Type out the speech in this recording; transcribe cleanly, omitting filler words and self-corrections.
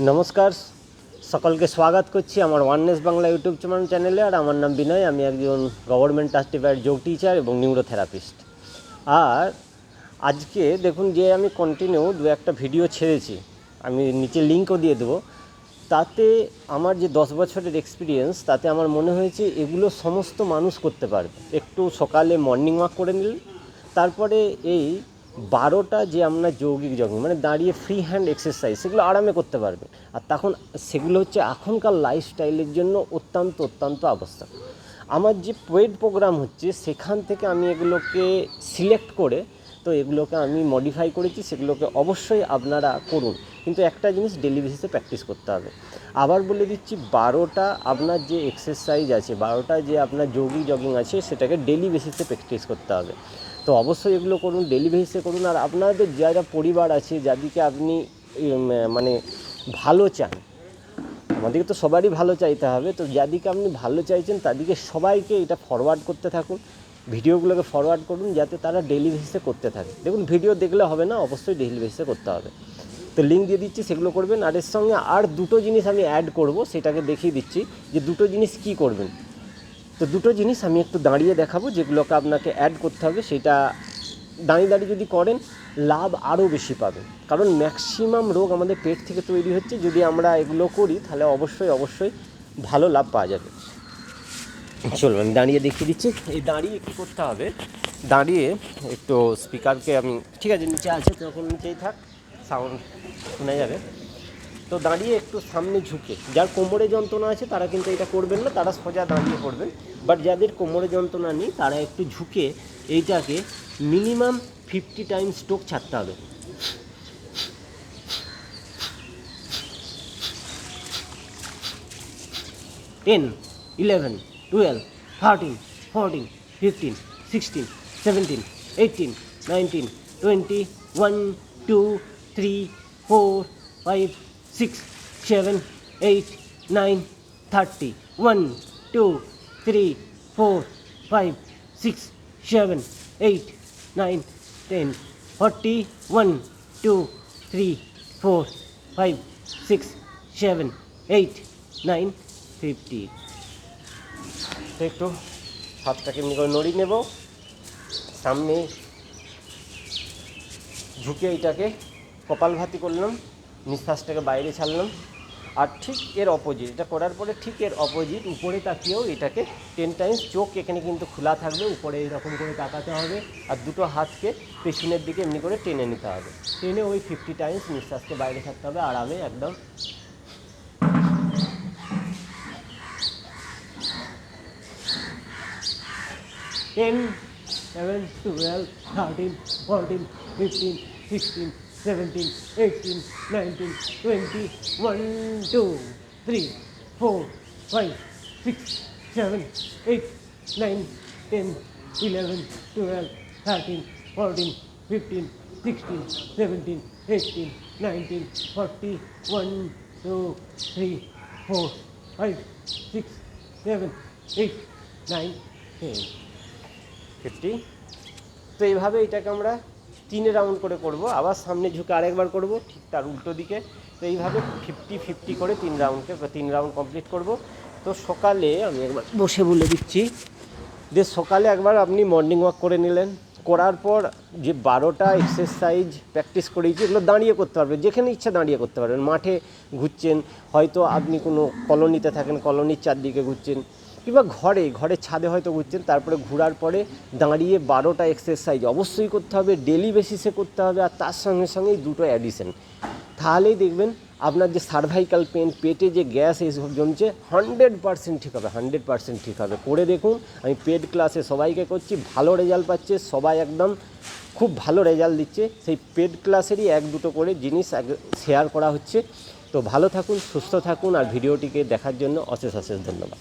নমস্কার, সকলকে স্বাগত করছি আমার ওয়াননেস বাংলা ইউটিউব চ্যানেলে। আর আমার নাম বিনয়, আমি একজন গভর্নমেন্ট সার্টিফাইড যোগ টিচার এবং নিউরোথেরাপিস্ট। আর আজকে দেখুন যে আমি কন্টিনিউ একটা ভিডিও ছেড়েছি, আমি নিচে লিঙ্কও দিয়ে দেবো। তাতে আমার যে 10 বছরের এক্সপিরিয়েন্স, তাতে আমার মনে হয়েছে এগুলো সমস্ত মানুষ করতে পারবে। একটু সকালে মর্নিং ওয়াক করে নিলেন, তারপরে এই 12টা যে আমরা যৌগিক জগিং মানে দাঁড়িয়ে ফ্রি হ্যান্ড এক্সারসাইজ, সেগুলো আরামে করতে পারবে। আর তখন সেগুলো হচ্ছে এখনকার লাইফস্টাইলের জন্য অত্যন্ত আবশ্যক। আমার যে পেইড প্রোগ্রাম হচ্ছে সেখান থেকে আমি এগুলোকে সিলেক্ট করে তো এগুলোকে আমি মডিফাই করেছি, সেগুলোকে অবশ্যই আপনারা করুন। কিন্তু একটা জিনিস ডেলি বেসিসে প্র্যাকটিস করতে হবে। আবার বলে দিচ্ছি, 12টা আপনার যে এক্সারসাইজ আছে, 12টা যে আপনার যৌগিক জগিং আছে, সেটাকে ডেলি বেসিসে প্র্যাকটিস করতে হবে। তো অবশ্যই এগুলো করুন, ডেলি বেসিসে করুন। আর আপনাদের যারা পরিবার আছে, যাদেরকে আপনি মানে ভালো চান, আমাদেরকে তো সবারই ভালো চাইতে হবে, তো যাদেরকে আপনি ভালো চাইছেন তাদেরকে সবাইকে এটা ফরওয়ার্ড করতে থাকুন, ভিডিওগুলোকে ফরওয়ার্ড করুন, যাতে তারা ডেলি বেসিসে করতে থাকে। দেখুন, ভিডিও দেখলে হবে না, অবশ্যই ডেলি বেসিসে করতে হবে। তো লিঙ্ক দিয়ে দিচ্ছি, সেগুলো করবেন। আর এর সঙ্গে আর দুটো জিনিস আমি অ্যাড করব, সেটাকে দেখিয়ে দিচ্ছি যে দুটো জিনিস কি করবেন। তো দুটো জিনিস আমি একটু দাঁড়িয়ে দেখাবো, যেগুলোকে আপনাকে অ্যাড করতে হবে। সেটা দাঁড়িয়ে যদি করেন, লাভ আরও বেশি পাবেন। কারণ ম্যাক্সিমাম রোগ আমাদের পেট থেকে তৈরি হচ্ছে। যদি আমরা এগুলো করি তাহলে অবশ্যই ভালো লাভ পাওয়া যাবে। চলুন আমি দাঁড়িয়ে দেখিয়ে দিচ্ছি। এই দাঁড়িয়ে কী করতে হবে, দাঁড়িয়ে একটু স্পিকারকে আমি, ঠিক আছে নিচে আছে তখন নিচেই থাক, সাউন্ড শোনা যাবে। তো দাঁড়িয়ে একটু সামনে ঝুঁকে, যার কোমরে যন্ত্রণা আছে তারা কিন্তু এটা করবেন না, তারা সোজা দাঁড়িয়ে করবেন। বাট যাদের কোমরে যন্ত্রণা নেই তারা একটু ঝুঁকে এইটাকে মিনিমাম 50 টাইমস স্ট্রোক ছাড়তে হবে। টেন, 11, 12, 13, 14, 15, 16, 17, 18, 19, 20, 1, 2, 3, 4, 5, 6, 7, 8, 9, 30, 1, 2, 3, 4, 5, 6, 7, 8, 9, 10, 40, 1, 2, 3, 4, 5, 6, 7, 8, 9, 50। তো একটু হাতটাকে এমনি করে নড়িয়ে নেব, সামনে ঝুঁকে এইটাকে কপালভাতি করলাম, নিঃশ্বাসটাকে বাইরে ছাড়লাম। আর ঠিক এর অপোজিট, এটা করার পরে ঠিক এর অপোজিট উপরে তাকিয়েও এটাকে 10 টাইমস, চোখ এখানে কিন্তু খোলা থাকবে, উপরে এরকম করে তাকাতে হবে। আর দুটো হাতকে পেছনের দিকে এমনি করে টেনে নিতে হবে, টেনে ওই 50 টাইমস নিঃশ্বাসকে বাইরে ছাড়তে হবে আরামে একদম। 10, 11, 12, 13, 14, 15, 16, 17, 18, 19, 20, 1, 2, 3, 4, 5, 6, 7, 8, 9, 10, 11, 12, 13, 14, 15, 16, 17, 18, 19, 40, 1, 2, 3, 4, 5, 6, 7, 8, 9, 10, 50। তো এইভাবে এটাকে আমরা 3 রাউন্ড করে করব। আবার সামনে ঝুঁকে আরেকবার করব, ঠিক তার উল্টো দিকে। তো এইভাবে 50-50 করে 3 রাউন্ড কমপ্লিট করব। তো সকালে আমি একবার বসে বলে দিচ্ছি যে সকালে একবার আপনি মর্নিং ওয়াক করে নিলেন, করার পর যে 12টা এক্সারসাইজ প্র্যাকটিস করেছি, এগুলো দাঁড়িয়ে করতে পারবেন, যেখানে ইচ্ছা দাঁড়িয়ে করতে পারবেন। মাঠে ঘুরছেন, হয়তো আপনি কোনো কলোনিতে থাকেন, কলোনির চারদিকে ঘুরছেন, কিংবা ঘরের ছাদে হয়তো ঘুরছেন। তারপরে ঘোরার পরে দাঁড়িয়ে 12টা এক্সারসাইজ অবশ্যই করতে হবে, ডেলি বেসিসে করতে হবে। আর তার সঙ্গে দুটো অ্যাডিশন, তাহলেই দেখবেন আপনার যে সার্ভাইকাল পেন, পেটে যে গ্যাস এইসব জমছে, 100% ঠিক হবে, 100% ঠিক হবে। করে দেখুন, আমি পেড ক্লাসে সবাইকে করছি, ভালো রেজাল্ট পাচ্ছে সবাই, একদম খুব ভালো রেজাল্ট দিচ্ছে। সেই পেড ক্লাসেরই 1-2 করে জিনিস শেয়ার করা হচ্ছে। তো ভালো থাকুন, সুস্থ থাকুন, আর ভিডিওটিকে দেখার জন্য অশেষ ধন্যবাদ।